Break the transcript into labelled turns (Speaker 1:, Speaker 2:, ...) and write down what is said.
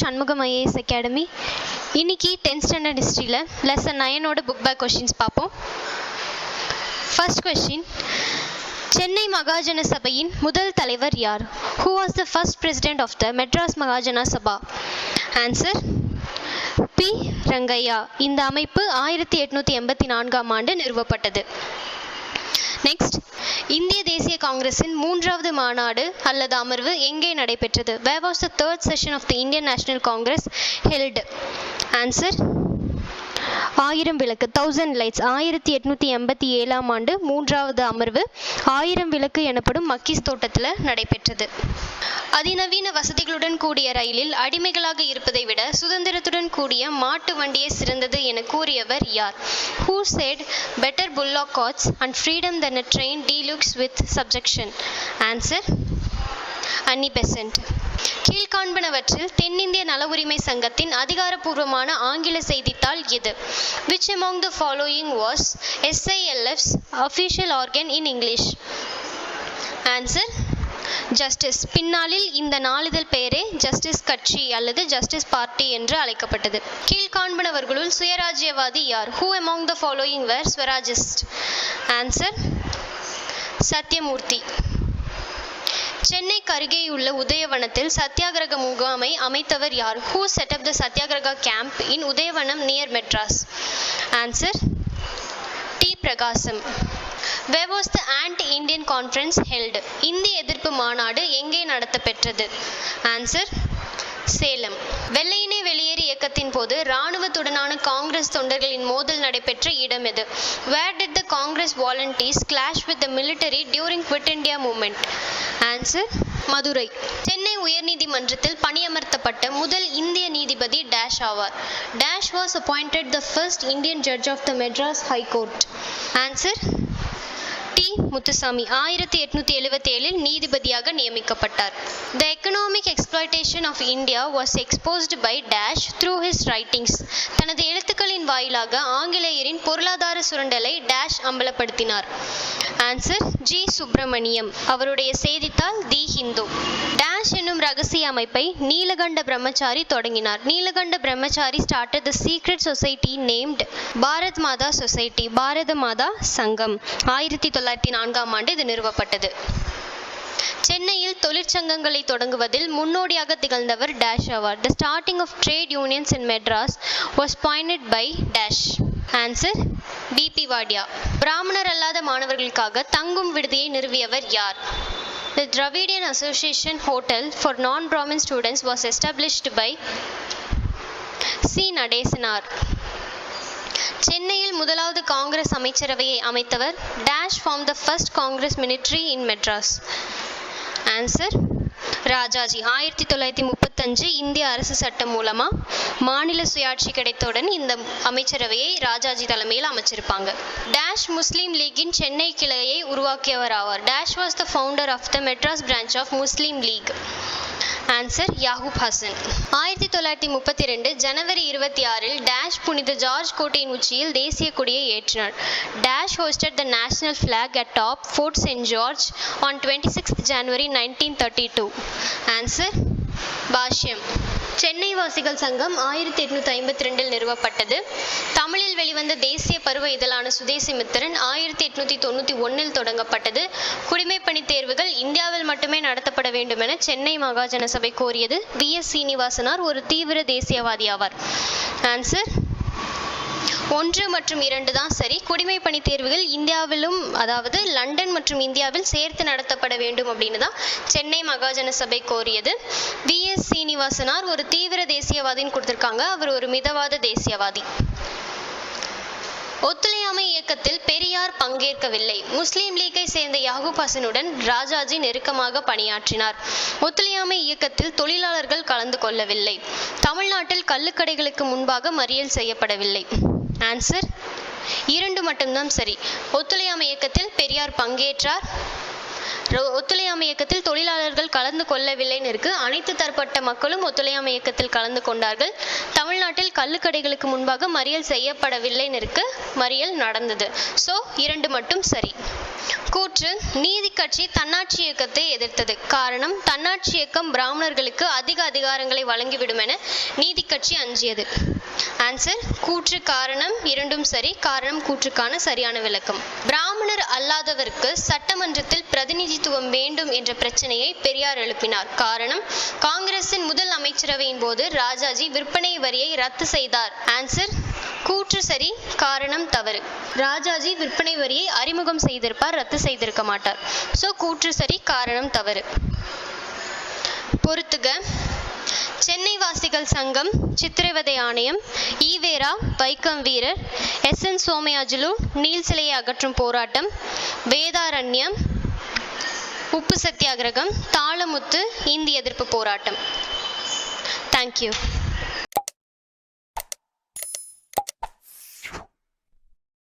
Speaker 1: Shanmugam IAS academy. இன்னைக்கு 10th standard ஹிஸ்ட்ரியில் lesson 9ஓட புக் பேக் கொஷின்ஸ் பார்ப்போம். ஃபர்ஸ்ட் கொஷின், சென்னை மகாஜன சபையின் முதல் தலைவர் யார்? Who was the first president of the Madras Mahajana Sabha? Answer P. Rangaiah. இந்த அமைப்பு 1884ஆம் ஆண்டு நிறுவப்பட்டது. நெக்ஸ்ட், இந்திய தேசிய காங்கிரசின் 3வது மாநாடு அல்லது அமர்வு எங்கே நடைபெற்றது? Where was the 3rd session of the Indian National Congress held? Answer 1000 விளக்கு 1000 lights. 1887ஆம் ஆண்டு 3வது அமர்வு 1000 விளக்கு எனப்படும் மக்கீஸ் தோட்டத்தில் நடைபெற்றது. அதிநவீன வசதிகளுடன் கூடிய ரயிலில் அடிமைகளாக இருப்பதை விட சுதந்திரத்துடன் கூடிய மாட்டு வண்டியே சிறந்தது என கூறியவர் யார்? Who said better bullock carts and freedom than a train deluxe with subjection? Answer Annie Besant. கீழ்காண்பனவற்றில் தென்னிந்திய நல உரிமை சங்கத்தின் அதிகாரப்பூர்வமான ஆங்கில செய்தித்தாள் எது? Which among the following was SILF's official organ in English? Answer justice. பின்னாளில் இந்த நாளிதழ் பெயரே ஜஸ்டிஸ் கட்சி அல்லது ஜஸ்டிஸ் பார்ட்டி என்று அழைக்கப்பட்டது. கீழ்காண்பனவர்களுள் சுயராஜ்யவாதி யார்? Who among the following were Swarajist? Answer Sathyamurthy. சென்னைக்கு அருகேயுள்ள உதயவனத்தில் சத்தியாகிரக முகாமை அமைத்தவர் யார்? Who set up the Satyagraha camp in Udayavanam near Madras? Answer T. Prakasam. Where was the anti-Indian conference held? இந்திய எதிர்ப்பு மாநாடு எங்கே நடத்தப்பெற்றது? ஆன்சர் சேலம். வெள்ளையனே வெளியேறு இயக்கத்தின் போது இராணுவத்துடனான காங்கிரஸ் தொண்டர்களின் மோதல் நடைபெற்ற இடம் எது? Where did the Congress volunteers clash with the military during Quit India movement? Answer Madurai. Chennai உயர்நீதிமன்றத்தில் பணியமர்த்தப்பட்ட முதல் இந்திய நீதிபதி டேஷ் ஆவார்? Dash was appointed the first Indian judge of the Madras High Court? Answer T. Muthuswamy. 1877இல் நீதிபதியாக நியமிக்கப்பட்டார். The economic exploitation of India was exposed by Dash through his writings. தனது எழுத்துக்களின் வாயிலாக ஆங்கிலேயரின் பொருளாதார சுரண்டலை டேஷ் அம்பலப்படுத்தினார்? Answer G. சுப்பிரமணியம். அவருடைய செய்தித்தாள் தி ஹிந்து. டேஷ் என்னும் ரகசிய அமைப்பை நீலகண்ட பிரம்மச்சாரி தொடங்கினார். நீலகண்ட பிரம்மச்சாரி started the secret society named Bharat Mata society, பாரத மாதா சங்கம். 1904ஆம் ஆண்டு இது நிறுவப்பட்டது. சென்னையில் தொழிற்சங்கங்களை தொடங்குவதில் முன்னோடியாக திகழ்ந்தவர் டேஷ் ஆவார்? The starting of trade unions in Madras was pioneered by Dash. Answer P. Wadia. பிராமணர் அல்லாத மாணவர்களுக்காக தங்கும் விடுதியை நிறுவியவர் யார்? The Dravidian Association Hotel for non-Brahmin students was established by C. Natesanar. சென்னையில் முதலாவது காங்கிரஸ் அமைச்சரவையை அமைத்தவர்? Dash formed the first Congress ministry in Madras? Answer Rajaji. 1935 இந்திய அரசு சட்டம் மூலமா மாநில சுயாட்சி கிடைத்தவுடன் இந்த அமைச்சரவையை ராஜாஜி தலைமையில் அமைச்சிருப்பாங்க. டேஷ் முஸ்லீம் லீக்கின் சென்னை கிளையை உருவாக்கியவர் ஆவார்? Dash was the founder of the Madras branch of Muslim League? Answer Yakub Hasan. 1932 ஜனவரி 26இல் டேஷ் புனித ஜார்ஜ் கோட்டையின் உச்சியில் தேசிய கொடியை ஏற்றினார்? Dash hosted the national flag at top Fort St. George on 26th January 1932? Answer பாஷ்யம். சென்னை வாசிகள் சங்கம் 1852இல் நிறுவப்பட்டது. தமிழில் வெளிவந்த தேசிய பருவ இதழான சுதேசிமித்திரன் 1891இல் தொடங்கப்பட்டது. குடிமைப்பணி தேர்வுகள் இந்தியாவில் மட்டுமே நடத்தப்பட வேண்டும் என சென்னை மகாஜன சபை கோரியது. V.S. சீனிவாசனார் ஒரு தீவிர தேசியவாதி ஆவார்? ஆன்சர் 1 மற்றும் 2 தான் சரி. குடிமைப்பணி தேர்வுகள் இந்தியாவிலும், அதாவது லண்டன் மற்றும் இந்தியாவில் சேர்த்து நடத்தப்பட வேண்டும் அப்படின்னு தான் சென்னை மகாஜன சபை கோரியது. V.S. சீனிவாசனார் ஒரு தீவிர தேசியவாதின்னு கொடுத்திருக்காங்க. அவர் ஒரு மிதவாத தேசியவாதி. ஒத்துழையாமை இயக்கத்தில் பெரியார் பங்கேற்கவில்லை. முஸ்லீம் லீக்கை சேர்ந்த யாகூப் ஹசனுடன் ராஜாஜி நெருக்கமாக பணியாற்றினார். ஒத்துழையாமை இயக்கத்தில் தொழிலாளர்கள் கலந்து கொள்ளவில்லை. தமிழ்நாட்டில் கள்ளுக்கடைகளுக்கு முன்பாக மறியல் செய்யப்படவில்லை. ஆன்சர் 2 மட்டும்தான் சரி. ஒத்துழையாமை இயக்கத்தில் பெரியார் பங்கேற்றார், ஒத்துழையாமை இயக்கத்தில் தொழிலாளர்கள் கலந்து கொள்ளவில்லைன்னு இருக்கு. அனைத்து தரப்பட்ட மக்களும் ஒத்துழையாமை இயக்கத்தில் கலந்து கொண்டார்கள். தமிழ்நாட்டில் கள்ளுக்கடைகளுக்கு முன்பாக மறியல் செய்யப்படவில்லைன்னு இருக்கு. மறியல் நடந்தது. ஸோ 2 மட்டும் சரி. கூற்று: நீதி கட்சி தன்னாட்சி இயக்கத்தை எதிர்த்தது. காரணம்: தன்னாட்சி இயக்கம் பிராமணர்களுக்கு அதிக அதிகாரங்களை வழங்கிவிடும் என நீதி கட்சி அஞ்சியது. ஆன்சர்: கூற்று காரணம் 2ம் சரி. காரணம் கூற்றுக்கான சரியான விளக்கம். பிராமணர் அல்லாதவருக்கு சட்டமன்றத்தில் பிரதிநிதித்துவம் வேண்டும் என்ற பிரச்சனையை பெரியார் எழுப்பினார். காரணம்: காங்கிரசின் முதல் அமைச்சரவையின் போது ராஜாஜி விற்பனை வரியை ரத்து செய்தார். ஆன்சர்: கூற்று சரி. காரணம் தவறு. ராஜாஜி விற்பனை வரியை அறிமுகம் செய்திருப்பார், ரத்து செய்திருக்க மாட்டார். ஸோ கூற்று சரி, காரணம் தவறு. பொறுத்துக: சென்னை வாசிகள் சங்கம், சித்திரவதை ஆணையம், ஈவேரா, வைக்கம் வீரர், எஸ்.என். சோமயாஜுலு, நீல் சிலையை அகற்றும் போராட்டம், வேதாரண்யம், உப்பு சத்தியாகிரகம், தாளமுத்து, இந்தி எதிர்ப்பு போராட்டம். தேங்க்யூ.